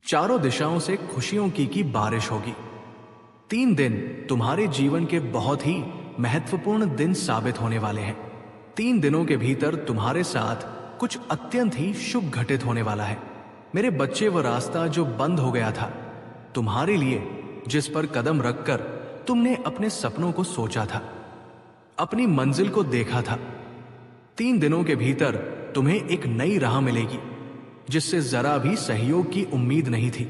चारों दिशाओं से खुशियों की बारिश होगी। 3 दिन तुम्हारे जीवन के बहुत ही महत्वपूर्ण दिन साबित होने वाले हैं। 3 दिनों के भीतर तुम्हारे साथ कुछ अत्यंत ही शुभ घटित होने वाला है। मेरे बच्चे, वो रास्ता जो बंद हो गया था तुम्हारे लिए, जिस पर कदम रखकर तुमने अपने सपनों को सोचा था, अपनी मंजिल को देखा था, 3 दिनों के भीतर तुम्हें एक नई राह मिलेगी जिससे जरा भी सहयोग की उम्मीद नहीं थी।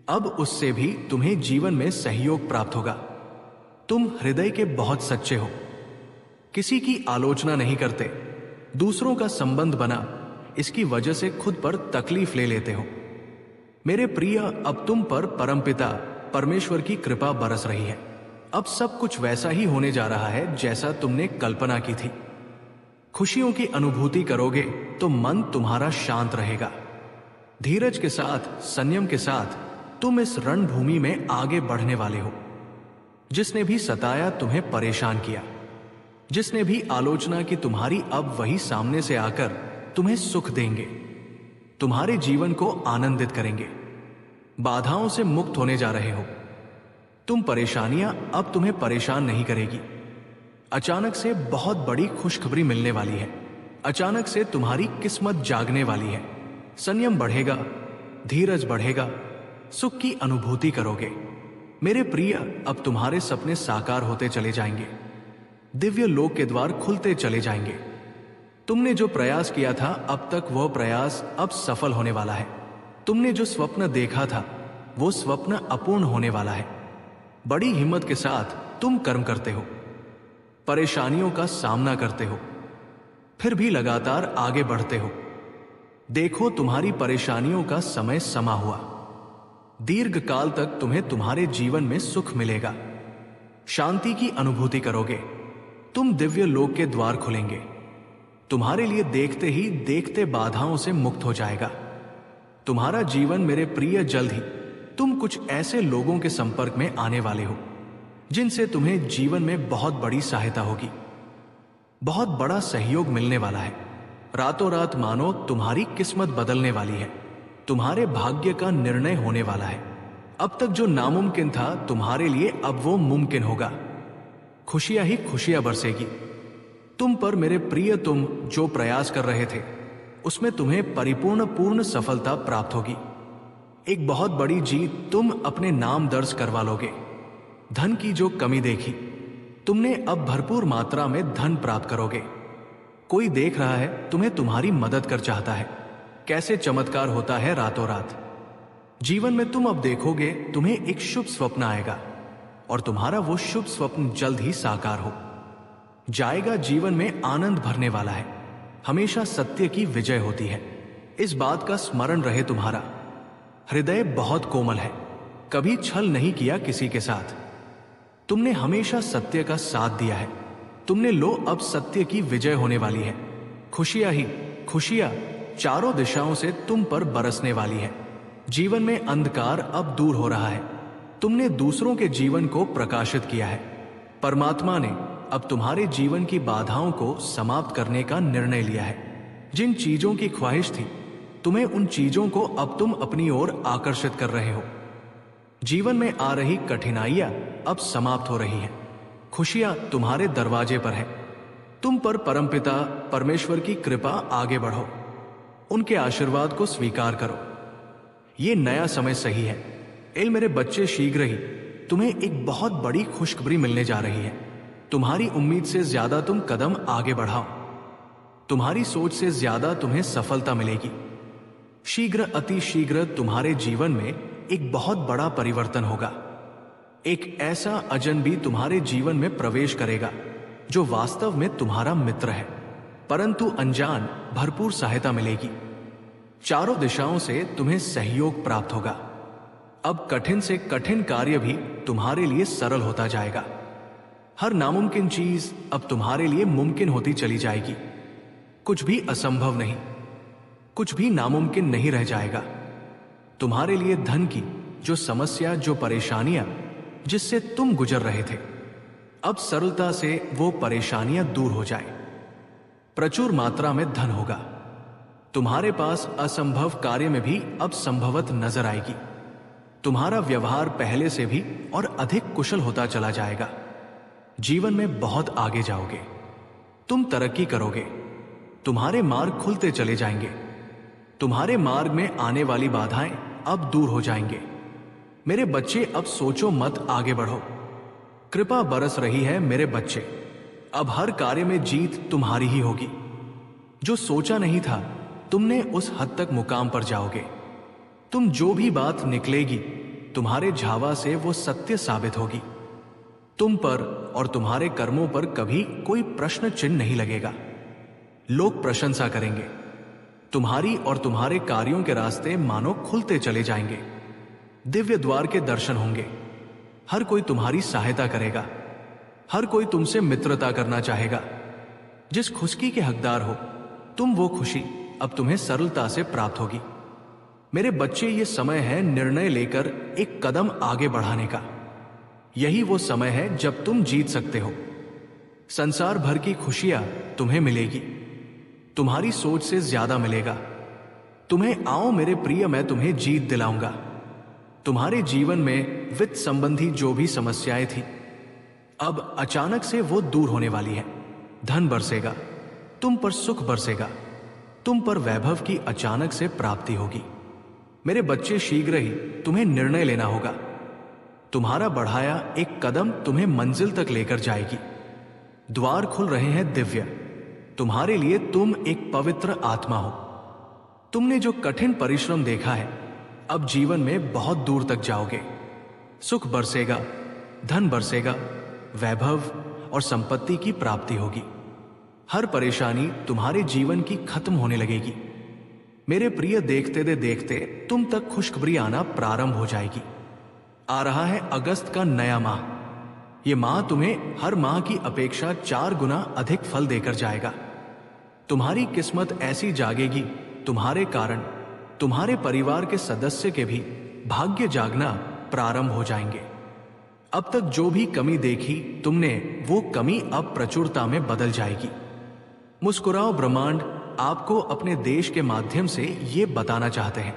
अब उससे भी तुम्हें जीवन में सहयोग प्राप्त होगा। तुम हृदय के बहुत सच्चे हो, किसी की आलोचना नहीं करते, दूसरों का संबंध बना इसकी वजह से खुद पर तकलीफ ले लेते हो। मेरे प्रिय, अब तुम पर परमपिता परमेश्वर की कृपा बरस रही है। अब सब कुछ वैसा ही होने जा रहा है जैसा तुमने कल्पना की थी। खुशियों की अनुभूति करोगे तो मन तुम्हारा शांत रहेगा। धीरज के साथ, संयम के साथ तुम इस रणभूमि में आगे बढ़ने वाले हो। जिसने भी सताया, तुम्हें परेशान किया, जिसने भी आलोचना की, तुम्हारी अब वही सामने से आकर तुम्हें सुख देंगे, तुम्हारे जीवन को आनंदित करेंगे। बाधाओं से मुक्त होने जा रहे हो तुम। परेशानियां अब तुम्हें परेशान नहीं करेगी। अचानक से बहुत बड़ी खुशखबरी मिलने वाली है। अचानक से तुम्हारी किस्मत जागने वाली है। संयम बढ़ेगा, धीरज बढ़ेगा, सुख की अनुभूति करोगे। मेरे प्रिय, अब तुम्हारे सपने साकार होते चले जाएंगे। दिव्य लोक के द्वार खुलते चले जाएंगे। तुमने जो प्रयास किया था अब तक, वह प्रयास अब सफल होने वाला है। तुमने जो स्वप्न देखा था वो स्वप्न अपूर्ण होने वाला है। बड़ी हिम्मत के साथ तुम कर्म करते हो, परेशानियों का सामना करते हो, फिर भी लगातार आगे बढ़ते हो। देखो, तुम्हारी परेशानियों का समय समा हुआ। दीर्घ काल तक तुम्हें तुम्हारे जीवन में सुख मिलेगा, शांति की अनुभूति करोगे। तुम दिव्य लोक के द्वार खुलेंगे। तुम्हारे लिए देखते ही देखते बाधाओं से मुक्त हो जाएगा तुम्हारा जीवन। मेरे प्रिय, जल्द ही तुम कुछ ऐसे लोगों के संपर्क में आने वाले हो जिनसे तुम्हें जीवन में बहुत बड़ी सहायता होगी, बहुत बड़ा सहयोग मिलने वाला है। रातों रात मानो तुम्हारी किस्मत बदलने वाली है, तुम्हारे भाग्य का निर्णय होने वाला है। अब तक जो नामुमकिन था तुम्हारे लिए अब वो मुमकिन होगा। खुशियां ही खुशियां बरसेगी तुम पर मेरे प्रिय। तुम जो प्रयास कर रहे थे उसमें तुम्हें पूर्ण सफलता प्राप्त होगी। एक बहुत बड़ी जीत तुम अपने नाम दर्ज करवा लोगे। धन की जो कमी देखी तुमने, अब भरपूर मात्रा में धन प्राप्त करोगे। कोई देख रहा है, तुम्हें तुम्हारी मदद कर चाहता है। कैसे चमत्कार होता है रातों रात। जीवन में तुम अब देखोगे तुम्हें एक शुभ स्वप्न आएगा और तुम्हारा वो शुभ स्वप्न जल्द ही साकार हो जाएगा। जीवन में आनंद भरने वाला है। हमेशा सत्य की विजय होती है, इस बात का स्मरण रहे। तुम्हारा हृदय बहुत कोमल है, कभी छल नहीं किया किसी के साथ। तुमने हमेशा सत्य का साथ दिया है। तुमने लो, अब सत्य की विजय होने वाली है। खुशियां ही खुशियां चारों दिशाओं से तुम पर बरसने वाली है। जीवन में अंधकार अब दूर हो रहा है। तुमने दूसरों के जीवन को प्रकाशित किया है। परमात्मा ने अब तुम्हारे जीवन की बाधाओं को समाप्त करने का निर्णय लिया है। जिन चीजों की ख्वाहिश थी तुम्हें, उन चीजों को अब तुम अपनी ओर आकर्षित कर रहे हो। जीवन में आ रही कठिनाइयां अब समाप्त हो रही हैं। खुशियां तुम्हारे दरवाजे पर है। तुम पर परमपिता परमेश्वर की कृपा, आगे बढ़ो, उनके आशीर्वाद को स्वीकार करो। ये नया समय सही है। मेरे बच्चे, शीघ्र ही तुम्हें एक बहुत बड़ी खुशखबरी मिलने जा रही है। तुम्हारी उम्मीद से ज्यादा तुम कदम आगे बढ़ाओ। तुम्हारी सोच से ज्यादा तुम्हें सफलता मिलेगी। शीघ्र, अति शीघ्र तुम्हारे जीवन में एक बहुत बड़ा परिवर्तन होगा। एक ऐसा अजनबी तुम्हारे जीवन में प्रवेश करेगा जो वास्तव में तुम्हारा मित्र है, परंतु अनजान। भरपूर सहायता मिलेगी। चारों दिशाओं से तुम्हें सहयोग प्राप्त होगा। अब कठिन से कठिन कार्य भी तुम्हारे लिए सरल होता जाएगा। हर नामुमकिन चीज अब तुम्हारे लिए मुमकिन होती चली जाएगी। कुछ भी असंभव नहीं, कुछ भी नामुमकिन नहीं रह जाएगा। तुम्हारे लिए धन की जो समस्या, जो परेशानियां जिससे तुम गुजर रहे थे, अब सरलता से वो परेशानियां दूर हो जाए। प्रचुर मात्रा में धन होगा। तुम्हारे पास असंभव कार्य में भी अब संभवत नजर आएगी। तुम्हारा व्यवहार पहले से भी और अधिक कुशल होता चला जाएगा। जीवन में बहुत आगे जाओगे, तुम तरक्की करोगे, तुम्हारे मार्ग खुलते चले जाएंगे। तुम्हारे मार्ग में आने वाली बाधाएं अब दूर हो जाएंगे। मेरे बच्चे, अब सोचो मत, आगे बढ़ो। कृपा बरस रही है मेरे बच्चे। अब हर कार्य में जीत तुम्हारी ही होगी। जो सोचा नहीं था तुमने, उस हद तक मुकाम पर जाओगे। तुम जो भी बात निकलेगी तुम्हारे झावा से वो सत्य साबित होगी। तुम पर और तुम्हारे कर्मों पर कभी कोई प्रश्न चिन्ह नहीं लगेगा। लोग प्रशंसा करेंगे। तुम्हारी और तुम्हारे कार्यों के रास्ते मानो खुलते चले जाएंगे। दिव्य द्वार के दर्शन होंगे। हर कोई तुम्हारी सहायता करेगा। हर कोई तुमसे मित्रता करना चाहेगा। जिस खुशी के हकदार हो तुम, वो खुशी अब तुम्हें सरलता से प्राप्त होगी। मेरे बच्चे, ये समय है निर्णय लेकर एक कदम आगे बढ़ाने का। यही वो समय है जब तुम जीत सकते हो। संसार भर की खुशियां तुम्हें मिलेगी, तुम्हारी सोच से ज्यादा मिलेगा। तुम्हें आओ मेरे प्रिय, मैं तुम्हें जीत दिलाऊंगा। तुम्हारे जीवन में वित्त संबंधी जो भी समस्याएं थी, अब अचानक से वो दूर होने वाली है। धन बरसेगा, तुम पर सुख बरसेगा, तुम पर वैभव की अचानक से प्राप्ति होगी। मेरे बच्चे, शीघ्र ही तुम्हें निर्णय लेना होगा। तुम्हारा बढ़ाया एक कदम तुम्हें मंजिल तक लेकर जाएगी। द्वार खुल रहे हैं दिव्य तुम्हारे लिए। तुम एक पवित्र आत्मा हो। तुमने जो कठिन परिश्रम देखा है, अब जीवन में बहुत दूर तक जाओगे। सुख बरसेगा, धन बरसेगा, वैभव और संपत्ति की प्राप्ति होगी। हर परेशानी तुम्हारे जीवन की खत्म होने लगेगी। मेरे प्रिय, देखते दे देखते तुम तक खुशखबरी आना प्रारंभ हो जाएगी। आ रहा है अगस्त का नया माह। यह माह तुम्हें हर माह की अपेक्षा 4 गुना अधिक फल देकर जाएगा। तुम्हारी किस्मत ऐसी जागेगी, तुम्हारे कारण तुम्हारे परिवार के सदस्य के भी भाग्य जागना प्रारंभ हो जाएंगे। अब तक जो भी कमी देखी तुमने, वो कमी अब प्रचुरता में बदल जाएगी। मुस्कुराओ, ब्रह्मांड आपको अपने देश के माध्यम से ये बताना चाहते हैं।